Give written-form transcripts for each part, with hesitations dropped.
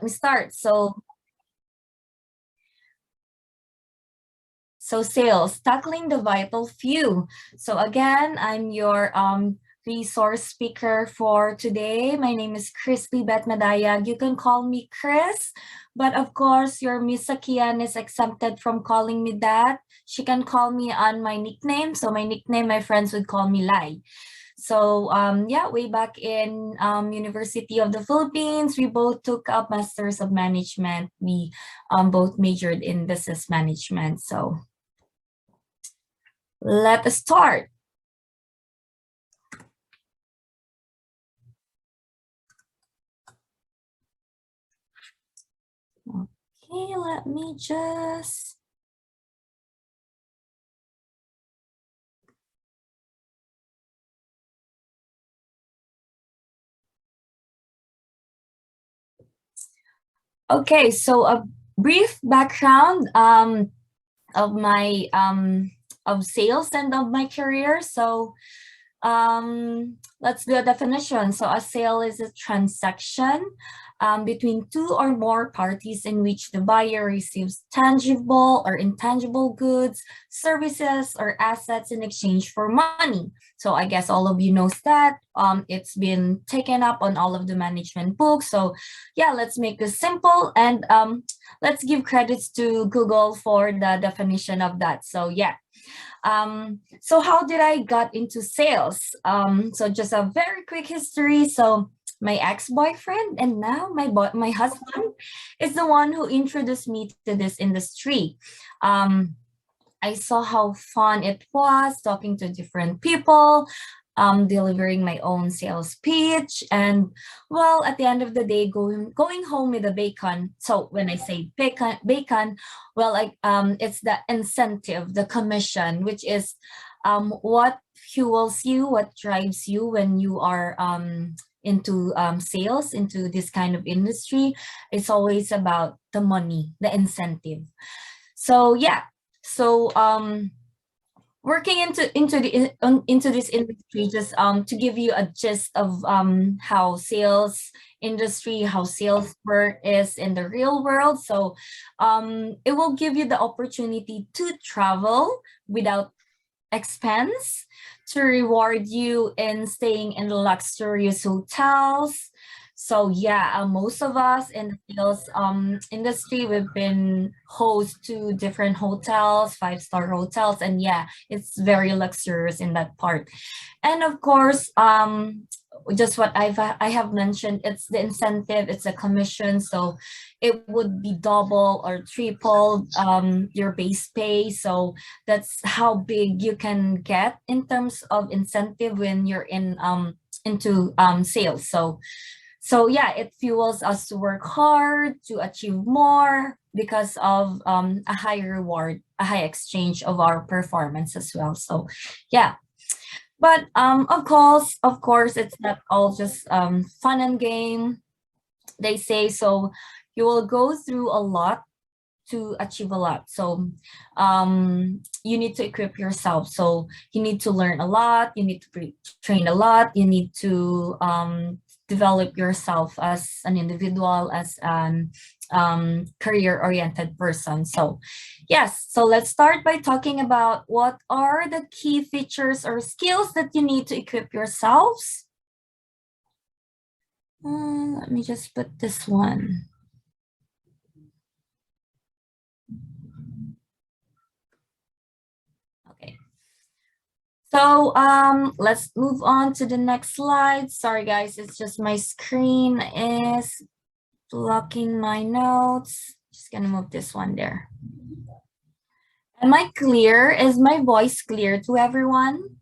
let me start. So sales, tackling the vital few. So again, I'm your resource speaker for today. My name is Christy Bet Madayag. You can call me Chris, but of course, your Miss Sakian is exempted from calling me that. She can call me on my nickname. So my nickname, my friends would call me Lai. So yeah, way back in University of the Philippines, we both took up Masters of Management. We both majored in business management. So let us start. Okay, let me just... Okay, so a brief background of my of sales and of my career. So let's do a definition. So a sale is a transaction between two or more parties in which the buyer receives tangible or intangible goods, services, or assets in exchange for money. So I guess all of you knows that. It's been taken up on all of the management books. So yeah, let's make this simple, and let's give credits to Google for the definition of that. So yeah. So how did I got into sales? So just a very quick history. So my ex-boyfriend and now my husband is the one who introduced me to this industry. I saw how fun it was talking to different people, delivering my own sales pitch, and well, at the end of the day, going home with a bacon. So when I say bacon, well, like it's the incentive, the commission, which is what fuels you, what drives you when you are into sales, into this kind of industry. It's always about the money, the incentive. So yeah, so working into this industry, just to give you a gist of how sales industry, how sales work is in the real world. So it will give you the opportunity to travel without expense, to reward you in staying in luxurious hotels. So yeah, most of us in the sales industry, we've been host to different hotels, 5-star hotels, and yeah, it's very luxurious in that part. And of course, just what I have mentioned, it's the incentive, it's a commission, so it would be double or triple your base pay. So that's how big you can get in terms of incentive when you're into sales. So yeah, it fuels us to work hard, to achieve more because of a high reward, a high exchange of our performance as well. So yeah. But of course, it's not all just fun and game. They say so. You will go through a lot to achieve a lot. So you need to equip yourself. So you need to learn a lot. You need to train a lot. You need to develop yourself as an individual, as an career-oriented person. So yes, so let's start by talking about what are the key features or skills that you need to equip yourselves. Let me just put this one. Okay. So let's move on to the next slide. Sorry guys, it's just my screen is blocking my notes. Just gonna move this one there. Am I clear? Is my voice clear to everyone?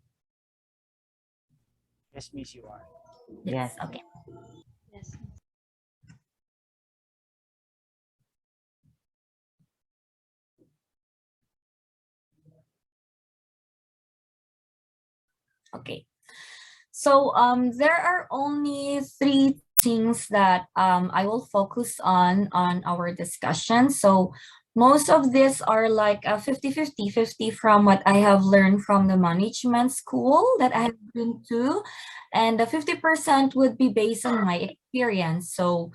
Yes, Miss, you are. Yes, okay. Yes. Okay. So there are only 3 things that I will focus on our discussion. So most of these are like a 50-50 from what I have learned from the management school that I have been to, and the 50% would be based on my experience. So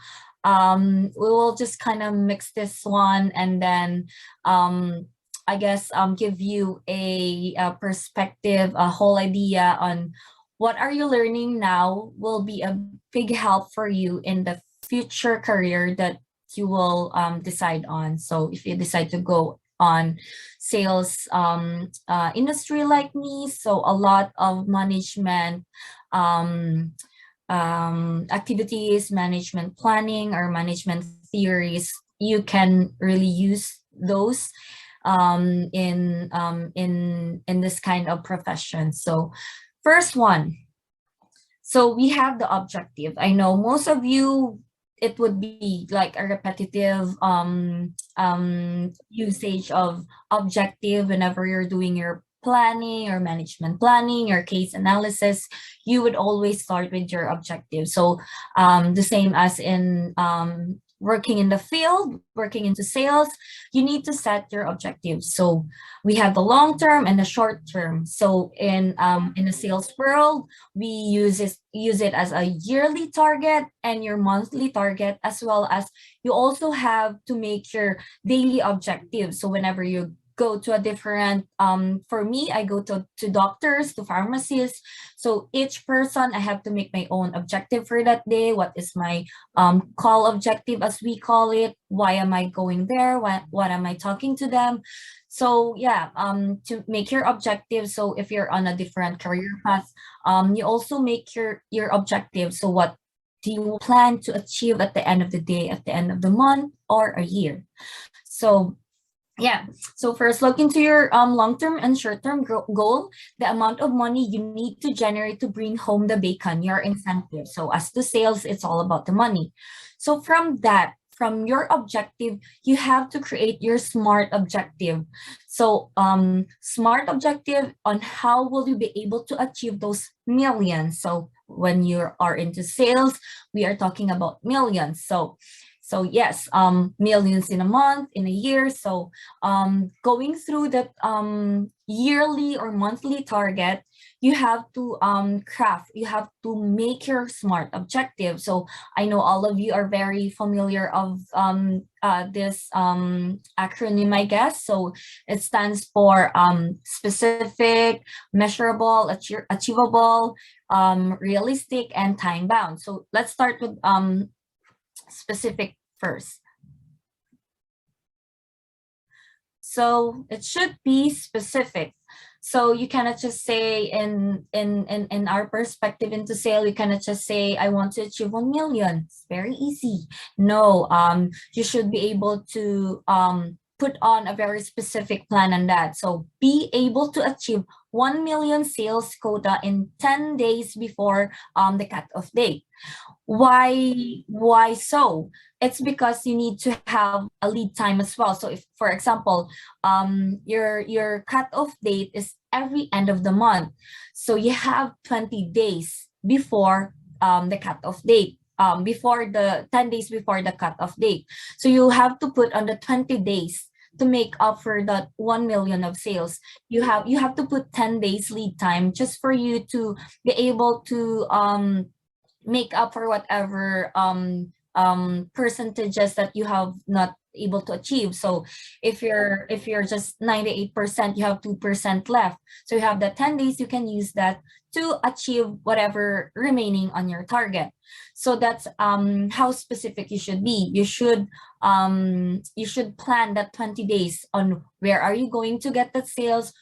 We will just kind of mix this one, and then I guess give you a perspective, a whole idea on what are you learning now will be a big help for you in the future career that you will decide on. So if you decide to go on sales industry like me, so a lot of management activities, management planning, or management theories, you can really use those in this kind of profession. So first one, so we have the objective. I know most of you, it would be like a repetitive usage of objective whenever you're doing your planning or management planning or case analysis. You would always start with your objective. So the same as in working in the field, working into sales, you need to set your objectives. So we have the long term and the short term. So in the sales world, we use it as a yearly target and your monthly target, as well as you also have to make your daily objectives. So whenever you go to a different for me, I go to doctors, to pharmacists. So each person, I have to make my own objective for that day. What is my call objective, as we call it? Why am I going there? What am I talking to them? So yeah, to make your objective. So if you're on a different career path, you also make your objective. So what do you plan to achieve at the end of the day, at the end of the month, or a year? So yeah. So first, look into your long-term and short-term goal, the amount of money you need to generate to bring home the bacon, your incentive. So as to sales, it's all about the money. So from that, from your objective, you have to create your SMART objective. So SMART objective on how will you be able to achieve those millions. So when you are into sales, we are talking about millions. So yes, millions in a month, in a year. So going through that yearly or monthly target, you have to craft, you have to make your SMART objective. So I know all of you are very familiar of this acronym, I guess. So it stands for specific, measurable, achievable, realistic, and time bound. So let's start with specific first. So it should be specific. So you cannot just say in our perspective into sale, you cannot just say, I want to achieve 1 million. It's very easy. No, you should be able to put on a very specific plan on that. So be able to achieve 1 million sales quota in 10 days before the cutoff date. Why so? It's because you need to have a lead time as well. So if, for example, your cutoff date is every end of the month, so you have 20 days before the cutoff date, before the 10 days before the cutoff date. So you have to put on the 20 days to make up for that 1 million of sales. You have to put 10 days lead time just for you to be able to make up for whatever percentages that you have not able to achieve. So if you're just 98%, you have 2% left. So you have the 10 days, you can use that to achieve whatever remaining on your target. So that's how specific you should be. You should plan that 20 days on where are you going to get that sales,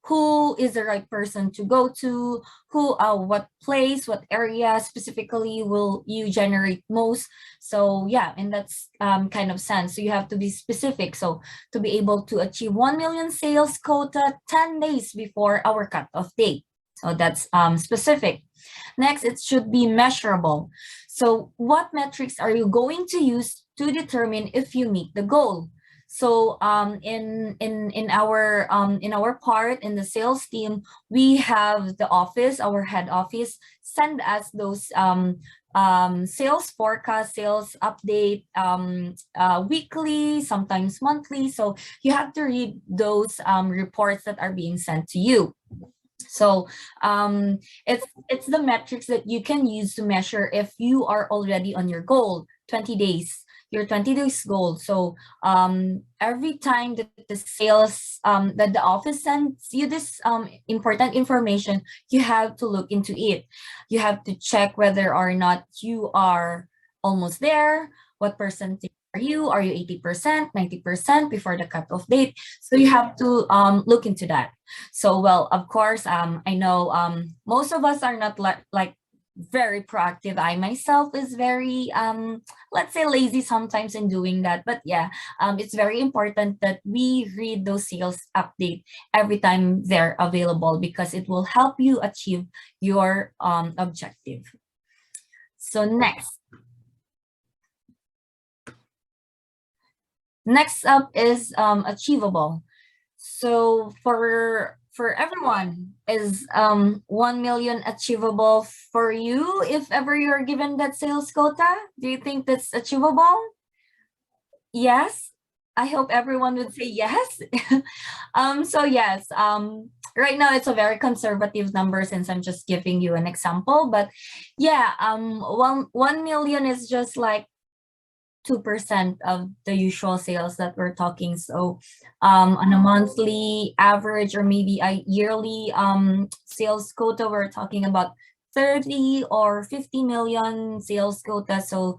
who is the right person to go to, what place, what area specifically will you generate most. So yeah, and that's kind of sense. So you have to be specific. So to be able to achieve 1 million sales quota 10 days before our cutoff date. So that's specific. Next, it should be measurable. So what metrics are you going to use to determine if you meet the goal? So in our part in the sales team, we have the office, our head office, send us those sales forecast, sales update weekly, sometimes monthly. So you have to read those reports that are being sent to you. So it's the metrics that you can use to measure if you are already on your goal. 20 days, your 20 days goal. So every time that the sales that the office sends you this important information, you have to look into it. You have to check whether or not you are almost there. What percentage are you? Are you 80%, 90% before the cutoff date? So you have to look into that. So, well, of course, I know most of us are not like very proactive. I myself is very let's say lazy sometimes in doing that. But yeah, it's very important that we read those sales update every time they're available, because it will help you achieve your objective. So next up is achievable. So for everyone, is 1 million achievable for you if ever you're given that sales quota? Do you think that's achievable? Yes. I hope everyone would say yes. So yes, right now it's a very conservative number since I'm just giving you an example, but yeah, 1 million is just like 2% of the usual sales that we're talking. So on a monthly average or maybe a yearly sales quota, we're talking about 30 or 50 million sales quota. So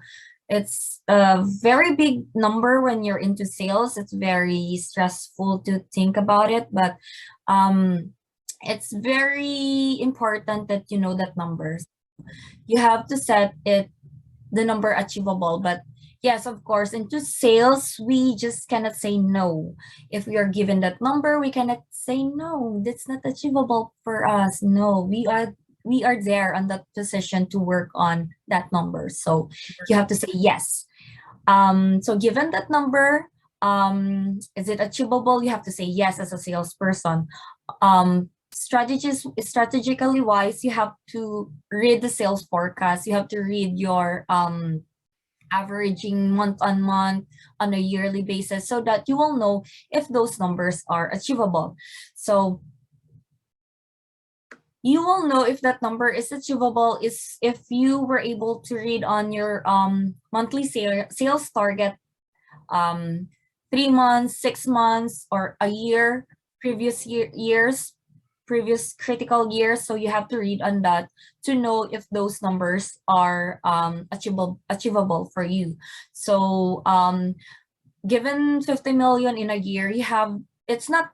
it's a very big number when you're into sales. It's very stressful to think about it, but it's very important that you know that numbers. You have to set it the number achievable. But yes, of course, into sales, we just cannot say no. If we are given that number, we cannot say no, that's not achievable for us. No, we are there on that position to work on that number. So you have to say yes. So given that number, is it achievable? You have to say yes as a salesperson. Strategically wise, you have to read the sales forecast. You have to read your averaging month on month on a yearly basis, so that you will know if those numbers are achievable. So you will know if that number is achievable is if you were able to read on your monthly sales target 3 months, 6 months, or a year, previous critical years. So you have to read on that to know if those numbers are achievable for you. So given 50 million in a year, you have it's not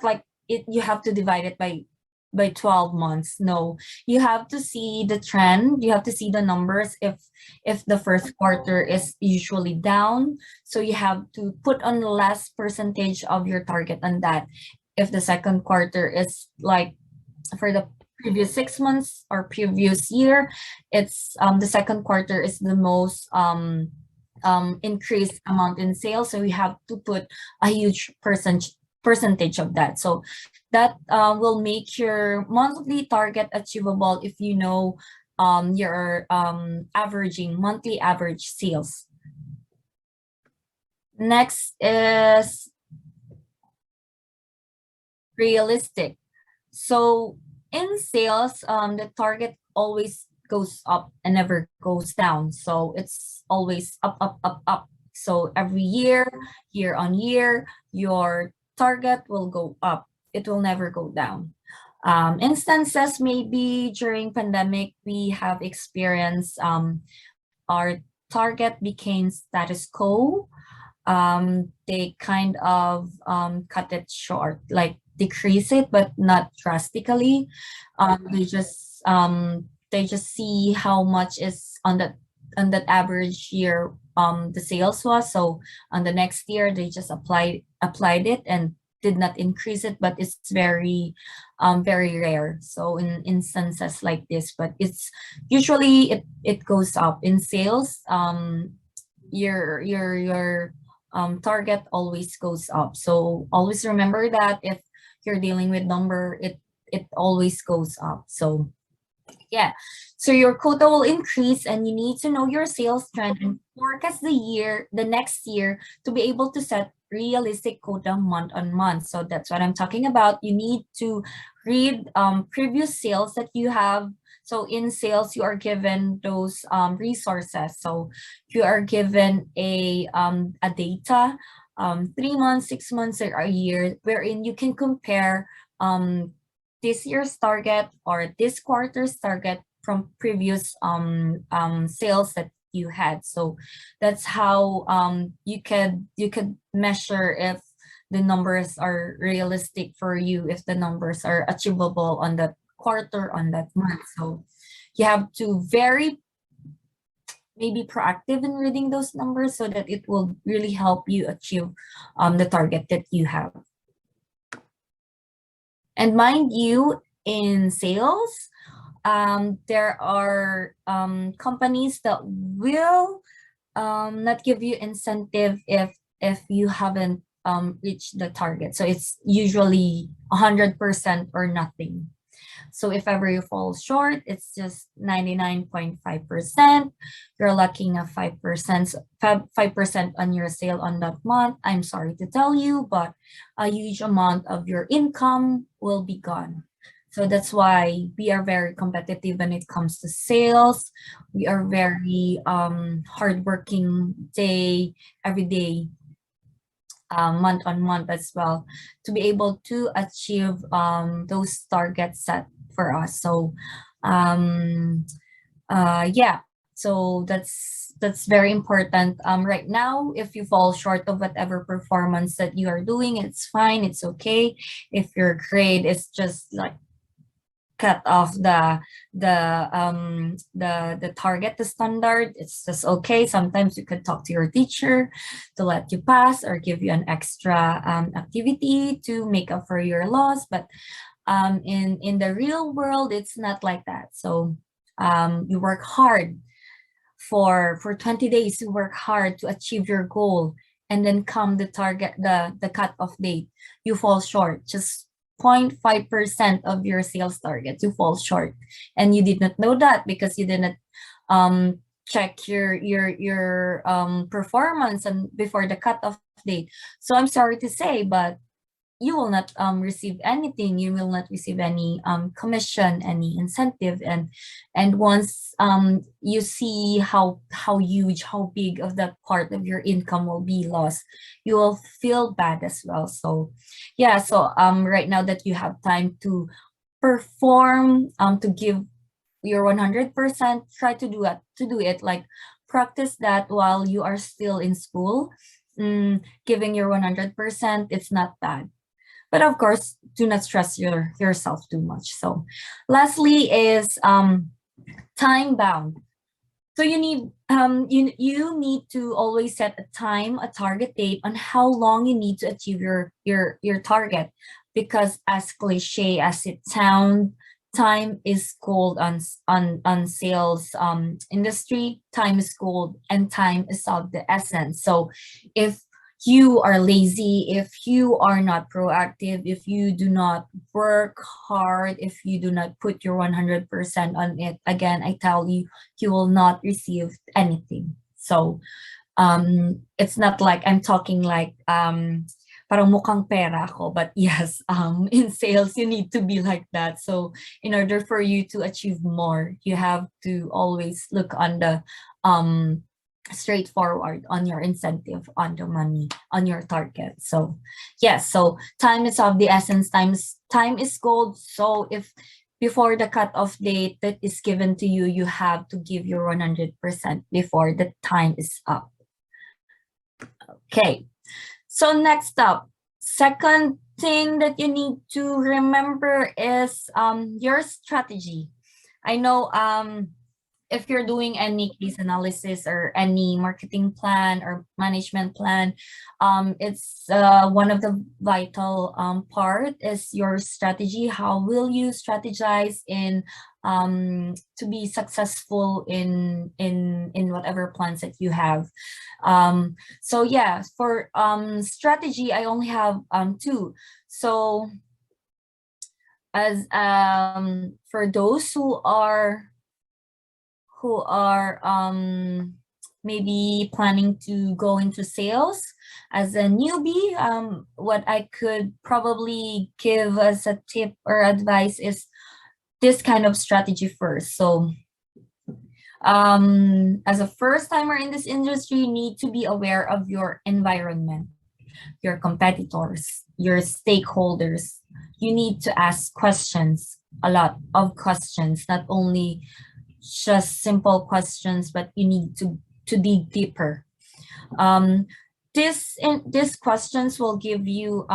like you have to divide it by 12 months. No, you have to see the trend, you have to see the numbers. If the first quarter is usually down, so you have to put on less percentage of your target on that. If the second quarter is like for the previous 6 months or previous year, it's the second quarter is the most increased amount in sales, so we have to put a huge percentage of that. So that will make your monthly target achievable if you know your averaging monthly average sales. Next is realistic. So in sales, the target always goes up and never goes down. So it's always up, up, up, up. So every year on year, your target will go up. It will never go down. Instances maybe during pandemic, we have experienced our target became status quo. They kind of cut it short, like decrease it, but not drastically. They just see how much is on that average year the sales was. So on the next year they just applied it and did not increase it, but it's very rare. So in instances like this, but it's usually it goes up in sales. Your target always goes up. So always remember that if you're dealing with number, it always goes up. So yeah, so your quota will increase, and you need to know your sales trend and forecast the next year to be able to set realistic quota month on month. So that's what I'm talking about. You need to read previous sales that you have, So in sales, you are given those resources. So you are given a data, 3 months, 6 months, or a year, wherein you can compare this year's target or this quarter's target from previous sales that you had. So that's how you could measure if the numbers are realistic for you, if the numbers are achievable on that quarter, on that month. So you have to very maybe proactive in reading those numbers so that it will really help you achieve the target that you have. And mind you, in sales, there are companies that will not give you incentive if you haven't reached the target. So it's usually 100% or nothing. So if ever you fall short, it's just 99.5%. You're lacking a 5% on your sale on that month. I'm sorry to tell you, but a huge amount of your income will be gone. So that's why we are very competitive when it comes to sales. We are very hardworking every day, month on month as well, to be able to achieve those targets set for us. So yeah, so that's very important. Right now, if you fall short of whatever performance that you are doing, it's fine, it's okay. If your grade is just like cut off the target, the standard, it's just okay. Sometimes you could talk to your teacher to let you pass or give you an extra activity to make up for your loss. But in the real world, it's not like that. So you work hard for 20 days, you work hard to achieve your goal, and then come the target, the cutoff date, you fall short, just 0.5% of your sales target, you fall short, and you did not know that because you didn't check your performance and before the cutoff date. So I'm sorry to say, but you will not receive anything. You will not receive any commission, any incentive, and once you see how huge, how big of that part of your income will be lost, you will feel bad as well. So yeah, so right now that you have time to perform, to give your 100%, try to do it, like practice that while you are still in school. Giving your 100%, it's not bad. But of course, do not stress yourself too much. So lastly is time bound. So you need to always set a time, a target date on how long you need to achieve your target, because as cliche as it sounds, time is gold on sales industry. Time is gold, and time is of the essence. So if you are lazy, if you are not proactive, if you do not work hard, if you do not put your 100% on it, again, I tell you, you will not receive anything. So it's not like I'm talking like parang mukhang pera ako, but yes, in sales you need to be like that. So in order for you to achieve more, you have to always look on the straightforward on your incentive, on the money, on your target. So yes, so time is of the essence. Time is gold. So if before the cutoff date that is given to you, you have to give your 100% before the time is up. Okay, so next up, second thing that you need to remember is your strategy. I know if you're doing any case analysis or any marketing plan or management plan, it's one of the vital part is your strategy. How will you strategize in to be successful in whatever plans that you have? So yeah, for strategy, I only have two. So as for those who are maybe planning to go into sales as a newbie, what I could probably give as a tip or advice is this kind of strategy first. So as a first timer in this industry, you need to be aware of your environment, your competitors, your stakeholders. You need to ask questions, a lot of questions, not only just simple questions, but you need to dig deeper. These questions will give you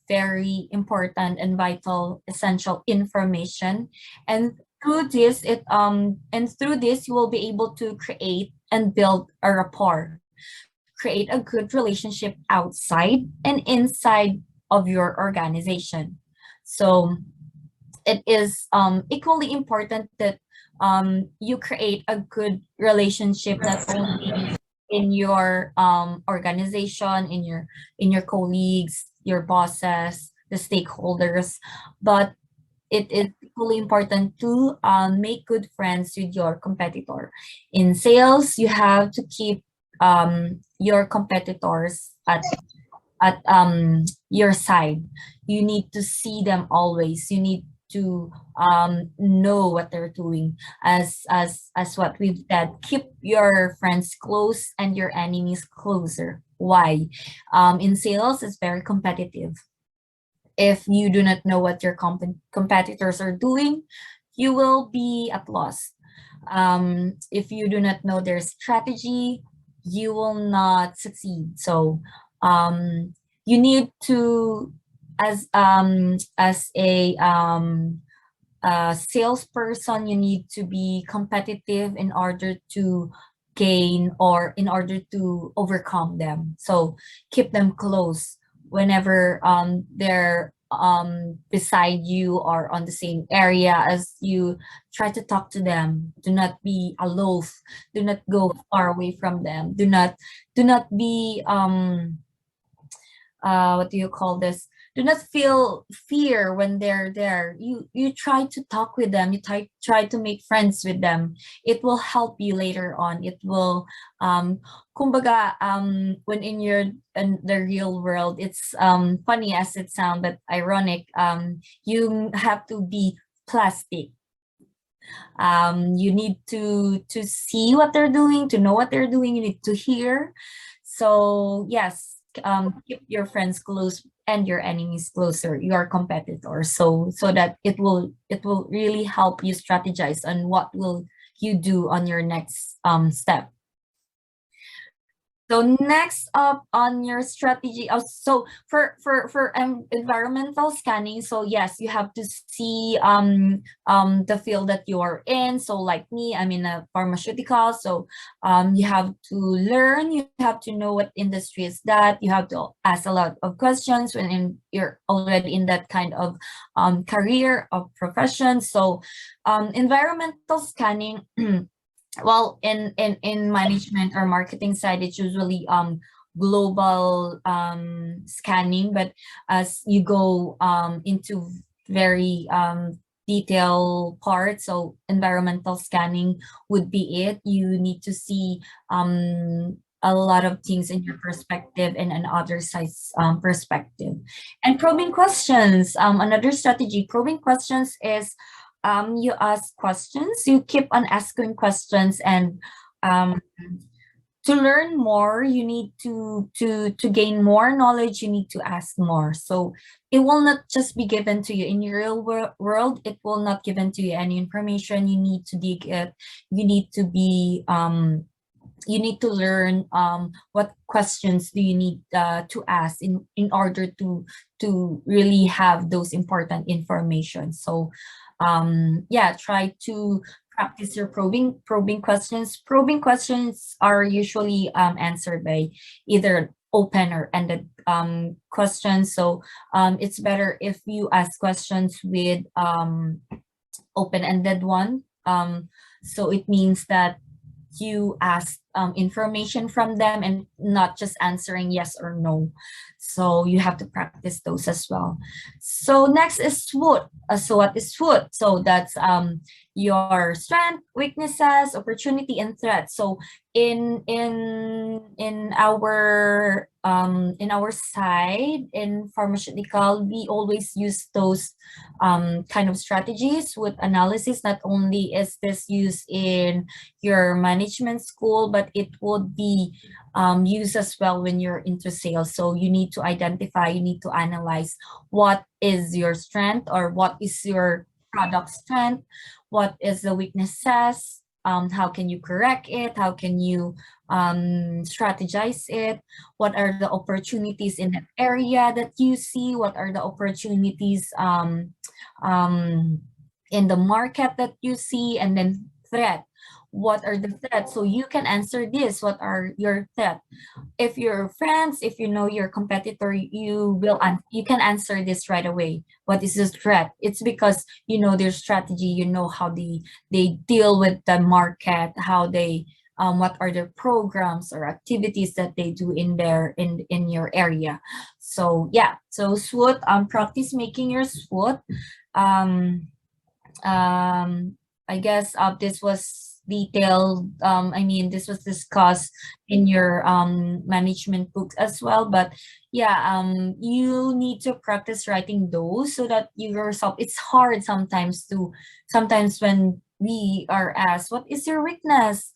very important and vital essential information, and through this you will be able to create and build a rapport, create a good relationship outside and inside of your organization. So it is equally important that you create a good relationship not only in your organization, in your colleagues, your bosses, the stakeholders, but it is equally important to make good friends with your competitor. In sales, you have to keep your competitors at your side. You need to see them always. You need to know what they're doing. As what we've said, keep your friends close and your enemies closer. Why? In sales, it's very competitive. If you do not know what your competitors are doing, you will be at loss. If you do not know their strategy, you will not succeed. So you need to, as a salesperson, you need to be competitive in order to gain or in order to overcome them. So keep them close whenever they're beside you or on the same area as you. Try to talk to them. Do not be aloof. Do not go far away from them. Do not be what do you call this, do not feel fear when they're there. You try to talk with them, you try to make friends with them. It will help you later on. It will kumbaga when in the real world, it's funny as it sounds, but ironic. You have to be plastic. You need to see what they're doing, to know what they're doing. You need to hear. So yes, keep your friends close and your enemies closer, your competitors, so that it will really help you strategize on what will you do on your next step. So next up on your strategy, so for environmental scanning, so yes, you have to see the field that you are in. So like me, I'm in a pharmaceutical, so you have to learn, you have to know what industry is that. You have to ask a lot of questions you're already in that kind of career of profession. So environmental scanning. Well, in management or marketing side, it's usually global scanning, but as you go into very detailed parts, so environmental scanning would be it. You need to see a lot of things in your perspective and another side's perspective. And probing questions, another strategy. Probing questions is you ask questions, you keep on asking questions, and um, to learn more, you need to gain more knowledge, you need to ask more. So it will not just be given to you in your real world. It will not given to you any information. You need to dig it. You need to be you need to learn what questions do you need to ask in order to really have those important information. So yeah, try to practice your probing questions. Probing questions are usually answered by either open or ended questions. So it's better if you ask questions with open-ended one. So it means that you ask information from them and not just answering yes or no. So you have to practice those as well. So next is SWOT. So what is SWOT? So that's your strength, weaknesses, opportunity, and threat. So in our side in pharmaceutical, we always use those kind of strategies with analysis. Not only is this used in your management school, but it would be used as well when you're into sales. So you need to identify, you need to analyze what is your strength or what is your product strength, what is the weaknesses, how can you correct it, how can you strategize it, what are the opportunities in that area that you see, what are the opportunities in the market that you see, and then threat. What are the threats? So you can answer this. What are your threats? If you're friends, if you know your competitor, you can answer this right away. What is the threat? It's because you know their strategy, you know how they deal with the market, how they what are their programs or activities that they do in your area. So yeah, so SWOT, practice making your SWOT. Um, I guess this was detailed. I mean, this was discussed in your management books as well. But yeah, you need to practice writing those so that you yourself. It's hard sometimes when we are asked, "What is your weakness?"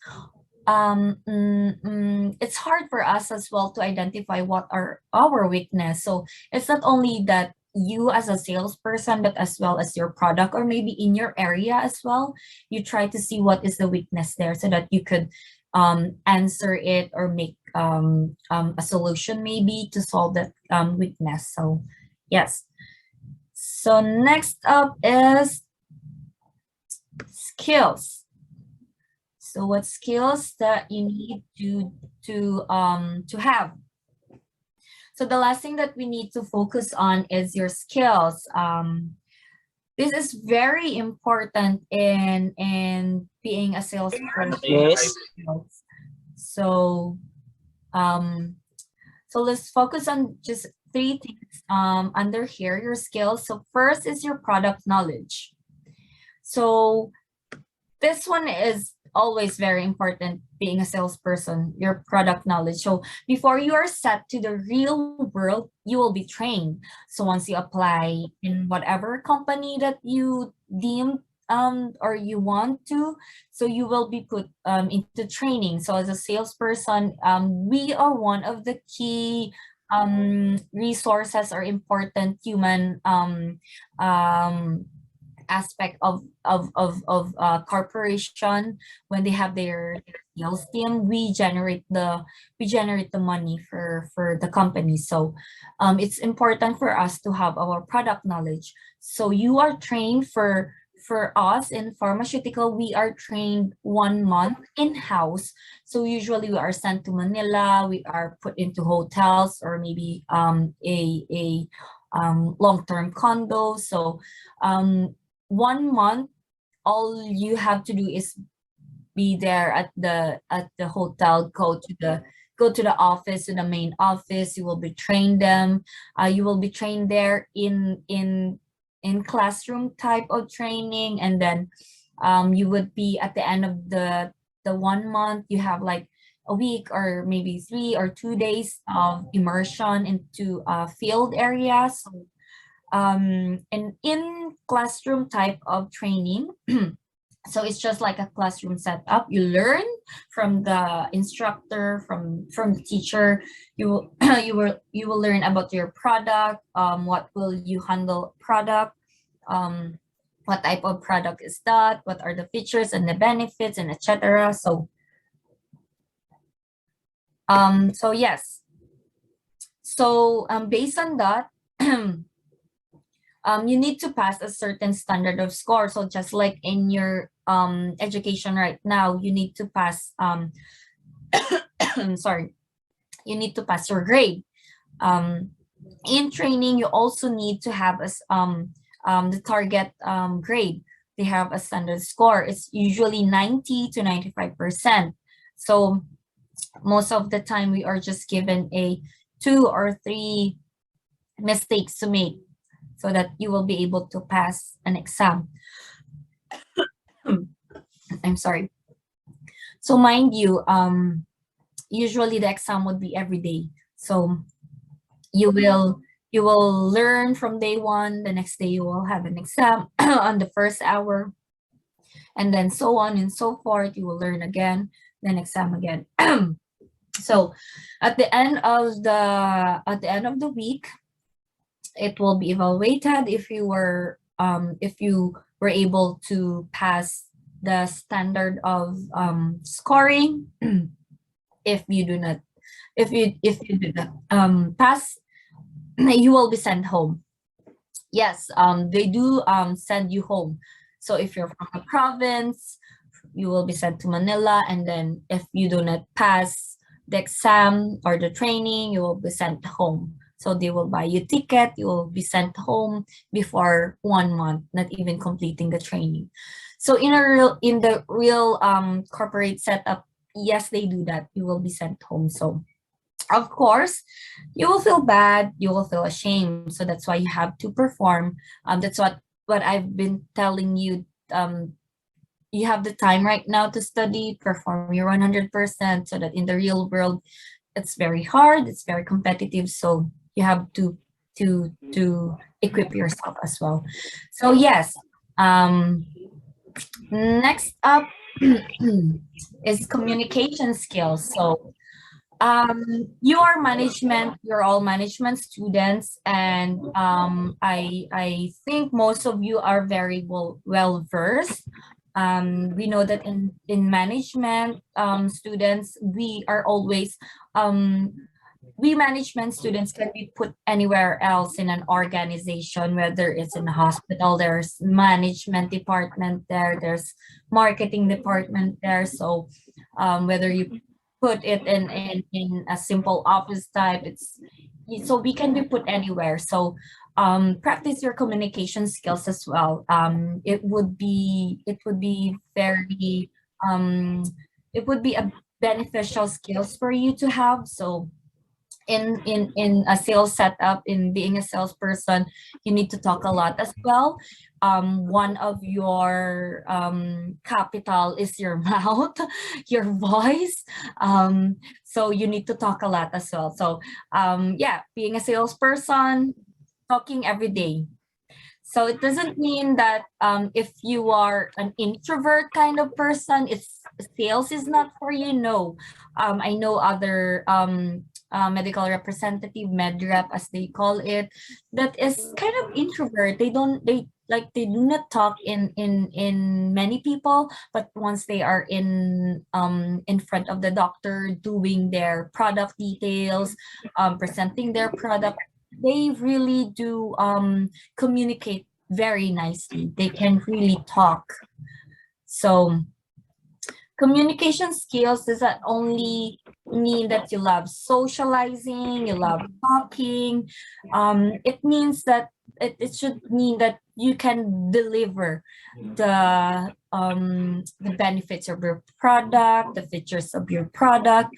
It's hard for us as well to identify what are our weakness. So it's not only that you as a salesperson, but as well as your product or maybe in your area as well, you try to see what is the weakness there so that you could answer it or make a solution maybe to solve that weakness. So yes. So next up is skills. So what skills that you need to have? So the last thing that we need to focus on is your skills. This is very important in being a salesperson. Yes. So so let's focus on just three things under here, your skills. So first is your product knowledge. So this one is always very important being a salesperson, your product knowledge. So before you are set to the real world, you will be trained. So once you apply in whatever company that you deem or you want to, so you will be put into training. So as a salesperson, we are one of the key resources or important human aspect of corporation. When they have their sales team, we generate the money for the company. So it's important for us to have our product knowledge. So you are trained for us in pharmaceutical, we are trained 1 month in-house. So usually we are sent to Manila, we are put into hotels or maybe a long-term condo. So 1 month, all you have to do is be there at the hotel, go to the office, to the main office. You will be trained them. You will be trained there in classroom type of training, and then you would be at the end of the 1 month. You have like a week or maybe 3 or 2 days of immersion into field areas. So and in classroom type of training, so it's just like a classroom setup. You learn from the instructor, from the teacher. You will you will learn about your product, what will you handle product, what type of product is that, what are the features and the benefits, and etc. So yes. So based on that, you need to pass a certain standard of score. So just like in your education right now, you need to pass sorry, you need to pass your grade. In training, you also need to have the target grade. They have a standard score. It's usually 90 to 95%. So most of the time we are just given a 2 or 3 mistakes to make so that you will be able to pass an exam. I'm sorry. So mind you, usually the exam would be every day. So you will you will learn from day one. The next day you will have an exam on the first hour, and then so on and so forth. You will learn again, then exam again. So at the end of the week, it will be evaluated if you were able to pass the standard of scoring. If you do not if you do not pass, you will be sent home. Yes, they do send you home. So if you're from a province, you will be sent to Manila, and then if you do not pass the exam or the training, you will be sent home. So they will buy you ticket, you will be sent home before 1 month, not even completing the training. So in the real corporate setup, yes, they do that. You will be sent home. So of course, you will feel bad, you will feel ashamed. So that's why you have to perform. That's what I've been telling you. You have the time right now to study, perform your 100%, so that in the real world, it's very hard, it's very competitive. So you have to equip yourself as well. So yes, next up is communication skills. So you're all management students, and I think most of you are very well versed. We know that in management students, we management students can be put anywhere else in an organization, whether it's in a hospital, there's management department there, there's marketing department there. So whether you put it in a simple office type, so we can be put anywhere. So practice your communication skills as well. It would be very it would be a beneficial skills for you to have. So in a sales setup, in being a salesperson, you need to talk a lot as well. One of your capital is your mouth, your voice. So you need to talk a lot as well. So yeah, being a salesperson, talking every day. So it doesn't mean that if you are an introvert kind of person, it's sales is not for you. No, I know other medical representative, med rep as they call it, that is kind of introvert. They do not talk in many people, but once they are in front of the doctor doing their product details, presenting their product, they really do communicate very nicely. They can really talk. So communication skills does not only mean that you love socializing, you love talking. It means that it should mean that you can deliver the benefits of your product, the features of your product.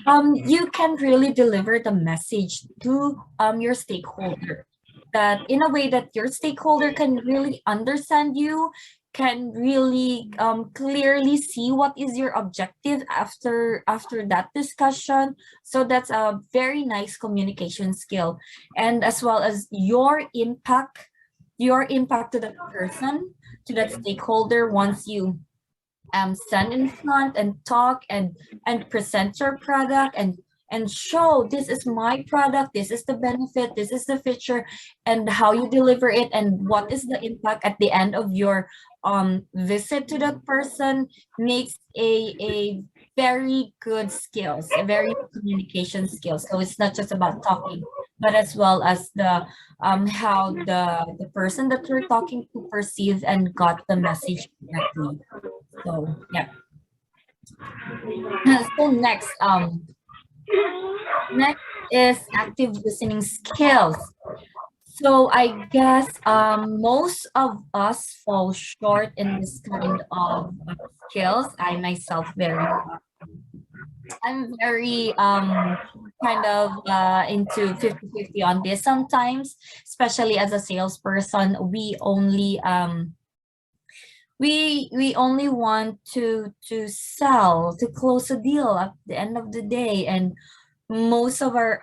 You can really deliver the message to your stakeholder, that in a way that your stakeholder can really understand you, can really clearly see what is your objective after that discussion. So that's a very nice communication skill, and as well as your impact to that person, to that stakeholder, once you stand in front and talk and present your product and show, this is my product, this is the benefit, this is the feature, and how you deliver it, and what is the impact at the end of your visit to that person, makes a very good skills, a very good communication skills. So it's not just about talking, but as well as the how the person that you're talking to perceive and got the message correctly. So yeah. So next is active listening skills. So I guess most of us fall short in this kind of skills. I'm very kind of into 50-50 on this sometimes, especially as a salesperson. we only want to sell, to close a deal at the end of the day. And most of our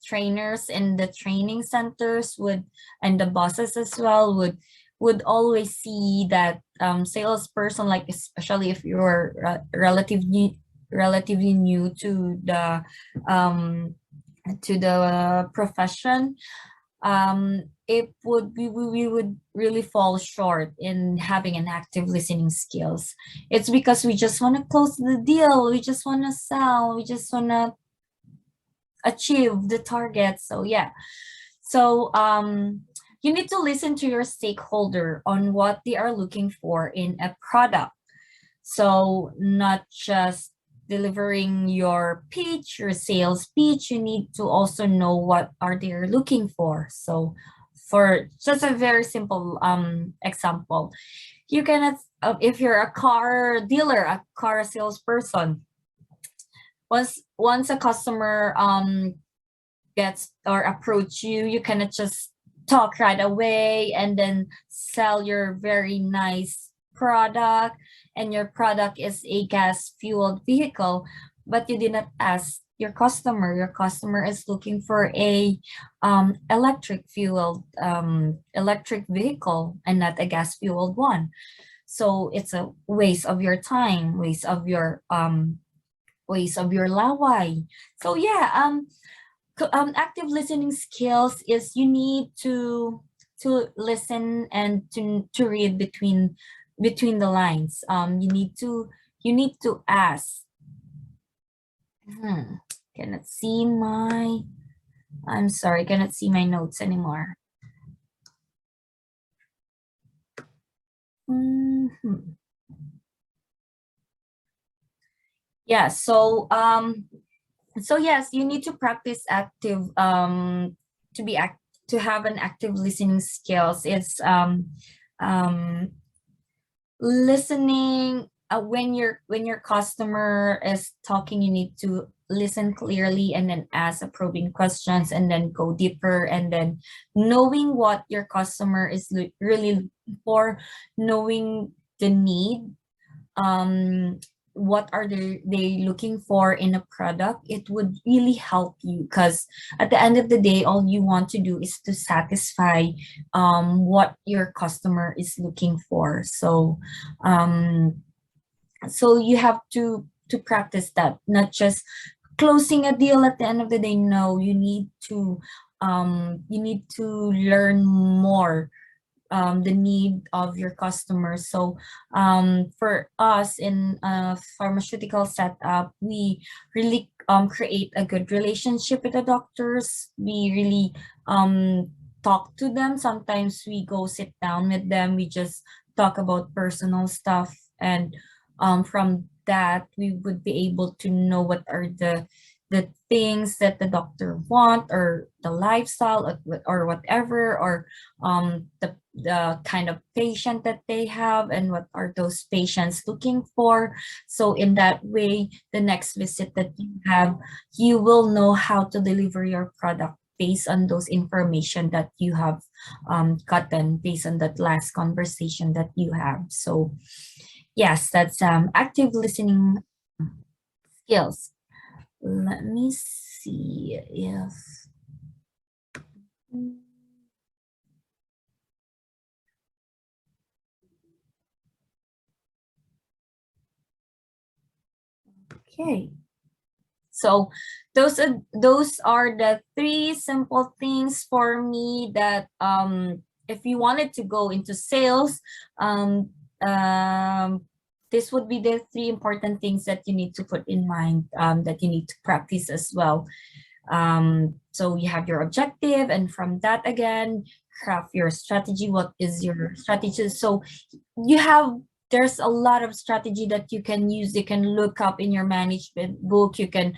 trainers in the training centers would, and the bosses as well, would always see that salesperson, like especially if you're relatively new um to the profession. It would we would really fall short in having an active listening skills. It's because we just want to close the deal, we just want to sell, we just want to achieve the target. So yeah, so you need to listen to your stakeholder on what they are looking for in a product. So not just delivering your pitch, your sales pitch, you need to also know what are they looking for. So for just a very simple example, you cannot, if you're a car dealer, a car salesperson, once a customer gets or approach you, you cannot just talk right away and then sell your very nice product, and your product is a gas fueled vehicle, but you did not ask your customer. Your customer is looking for a electric vehicle and not a gas fueled one. So it's a waste of your time, waste of your laway. So yeah, active listening skills is you need to listen and to read between the lines. You need to ask. Cannot see my. I'm sorry, cannot see my notes anymore. Mhm. Yeah. So yes, you need to practice active to be act to have an active listening skills. It's um listening, when your customer is talking, you need to listen clearly and then ask probing questions and then go deeper, and then knowing what your customer is really looking for, knowing the need, um what are they looking for in a product, it would really help you, because at the end of the day, all you want to do is to satisfy what your customer is looking for. Um so you have to practice that, not just closing a deal at the end of the day. No, you need to learn more the need of your customers. So for us in a pharmaceutical setup, we really create a good relationship with the doctors. We really talk to them. Sometimes we go sit down with them. We just talk about personal stuff, and from that we would be able to know what are the things that the doctor want, or the lifestyle, or whatever, or the kind of patient that they have, and what are those patients looking for. So in that way, the next visit that you have, you will know how to deliver your product based on those information that you have gotten based on that last conversation that you have. So yes, that's active listening skills. Let me see if okay. So those are the three simple things for me that if you wanted to go into sales, um, um, this would be the three important things that you need to put in mind, that you need to practice as well. So you have your objective, and from that again, craft your strategy. What is your strategy? So you have there's a lot of strategy that you can use. You can look up in your management book. You can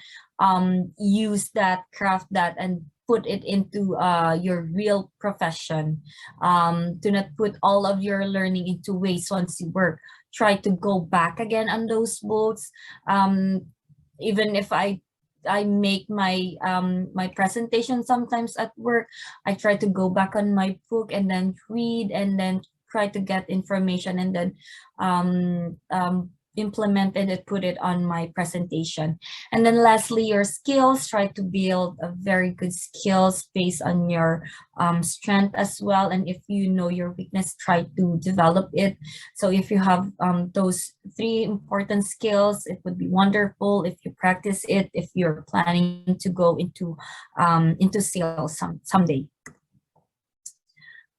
use that, craft that, and put it into your real profession. Do not put all of your learning into waste once you work. Try to go back again on those books. Even if I make my presentation sometimes at work, I try to go back on my book and then read and then try to get information and then implemented it, put it on my presentation. And then lastly, your skills, try to build a very good skills based on your strength as well. And if you know your weakness, try to develop it. So if you have those 3 important skills, it would be wonderful if you practice it, if you're planning to go into sales someday.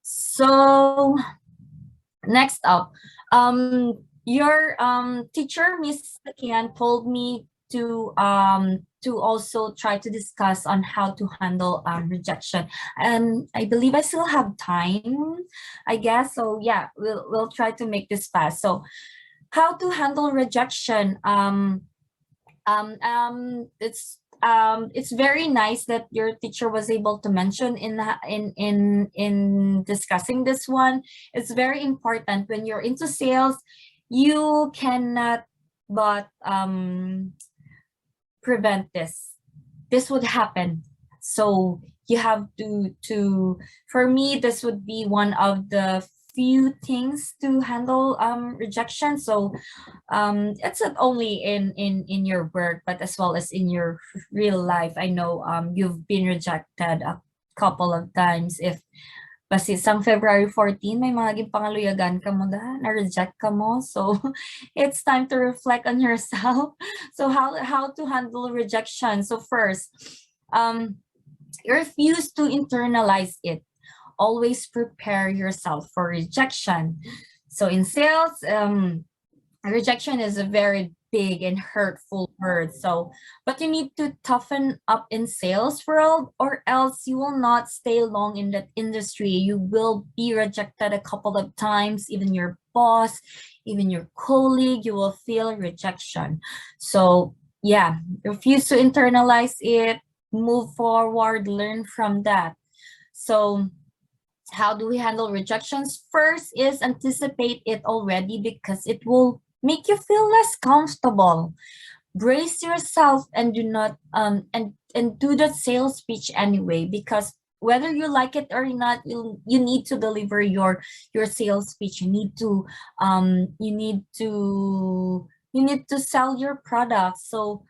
So next up, your teacher, Miss Kian, told me to also try to discuss on how to handle rejection. I believe I still have time, I guess. So yeah, we'll try to make this fast. So how to handle rejection? It's very nice that your teacher was able to mention in discussing this one. It's very important when you're into sales. You cannot but prevent this. This would happen. So you have to for me, this would be one of the few things to handle rejection. So it's not only in your work, but as well as in your real life. I know you've been rejected a couple of times. If basta isang February 14, may mga ginpangaluyagan ka mo da, na-reject ka mo. So it's time to reflect on yourself. So how to handle rejection? So first, refuse to internalize it. Always prepare yourself for rejection. So in sales, rejection is a very big and hurtful word. So, but you need to toughen up in sales world, or else you will not stay long in that industry. You will be rejected a couple of times. Even your boss, even your colleague, you will feel rejection. So yeah, refuse to internalize it, move forward, learn from that. So how do we handle rejections? First is anticipate it already, because it will make you feel less comfortable. Brace yourself and do not and do the sales pitch anyway, because whether you like it or not, you need to deliver your sales pitch. You need to sell your product. So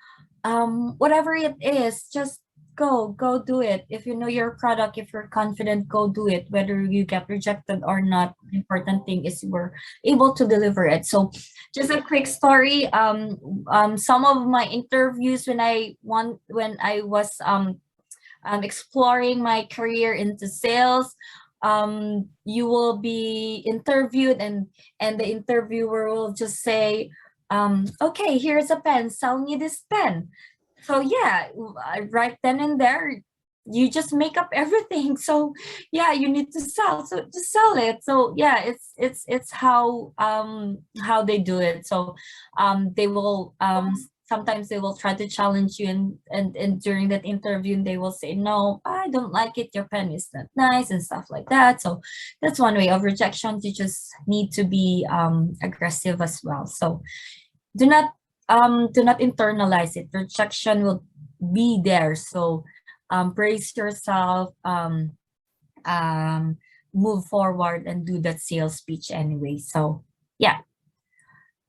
whatever it is, just go do it. If you know your product, if you're confident, go do it. Whether you get rejected or not, the important thing is you were able to deliver it. So just a quick story. Some of my interviews when I was exploring my career into sales, you will be interviewed, and the interviewer will just say, okay, here's a pen, sell me this pen. So yeah, right then and there, you just make up everything. So yeah, you need to sell, so just sell it. So yeah, it's how they do it. So they will sometimes they will try to challenge you, and during that interview they will say, no, I don't like it, your pen is not nice, and stuff like that. So that's one way of rejection. You just need to be aggressive as well. So do not internalize it. Rejection will be there. So brace yourself, move forward, and do that sales pitch anyway. So yeah.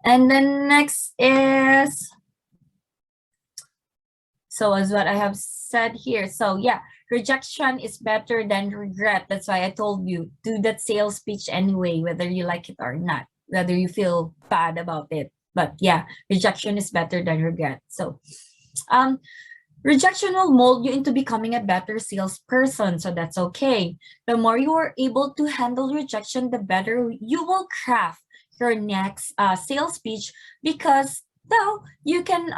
And then next is, so as what I have said here. So yeah, rejection is better than regret. That's why I told you, do that sales pitch anyway, whether you like it or not, whether you feel bad about it. But yeah, rejection is better than regret. So rejection will mold you into becoming a better salesperson. So that's okay. The more you are able to handle rejection, the better you will craft your next sales pitch, because now you can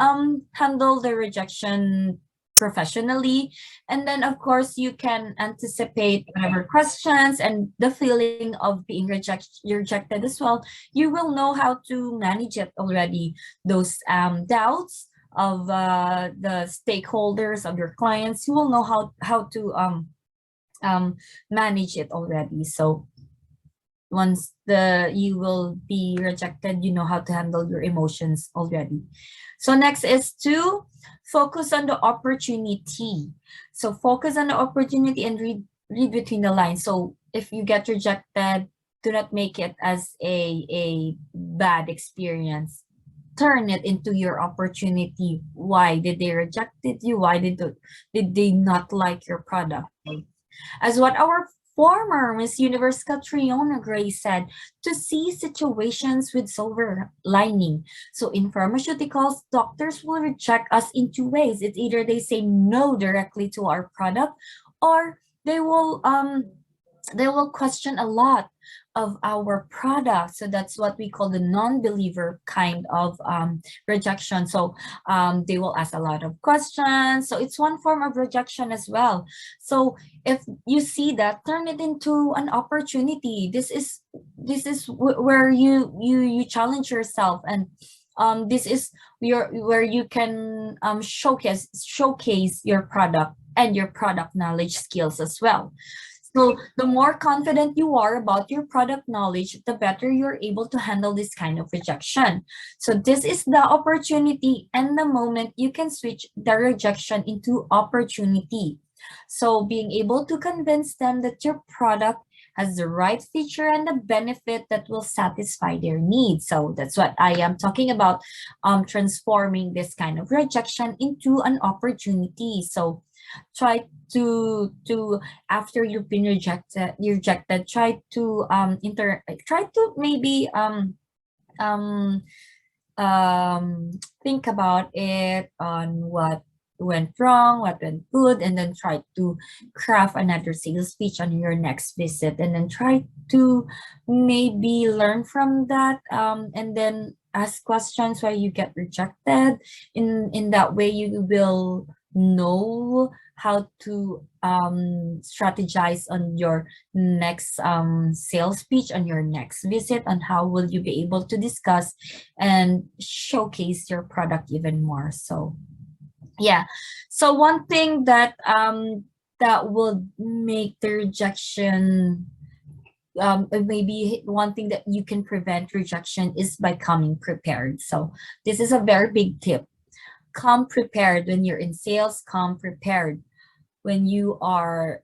handle the rejection professionally. And then of course you can anticipate whatever questions and the feeling of being rejected as well. You will know how to manage it already. Those doubts of the stakeholders, of your clients, you will know how to manage it already. So once you will be rejected, you know how to handle your emotions already. So next is to focus on the opportunity. So focus on the opportunity and read between the lines. So if you get rejected, do not make it as a bad experience. Turn it into your opportunity. Why did they rejected you? Why did they not like your product? As what our former Miss Universe Catriona Gray said, to see situations with silver lining. So in pharmaceuticals, doctors will reject us in two ways. It's either they say no directly to our product, or they will question a lot of our product. So that's what we call the non-believer kind of rejection. So they will ask a lot of questions. So it's one form of rejection as well. So if you see that, turn it into an opportunity. This is where you challenge yourself, and this is where you can showcase your product and your product knowledge skills as well. So the more confident you are about your product knowledge, the better you're able to handle this kind of rejection. So this is the opportunity and the moment you can switch the rejection into opportunity. So being able to convince them that your product has the right feature and the benefit that will satisfy their needs. So that's what I am talking about, transforming this kind of rejection into an opportunity. So try to after you've been rejected, try to maybe think about it on what went wrong, what went good, and then try to craft another sales speech on your next visit, and then try to maybe learn from that, and then ask questions why you get rejected. In that way, you will know how to strategize on your next sales pitch, on your next visit, on how will you be able to discuss and showcase your product even more. So yeah, so one thing that that will make the rejection, maybe one thing that you can prevent rejection is by coming prepared. So this is a very big tip. Come prepared when you're in sales. Come prepared when you are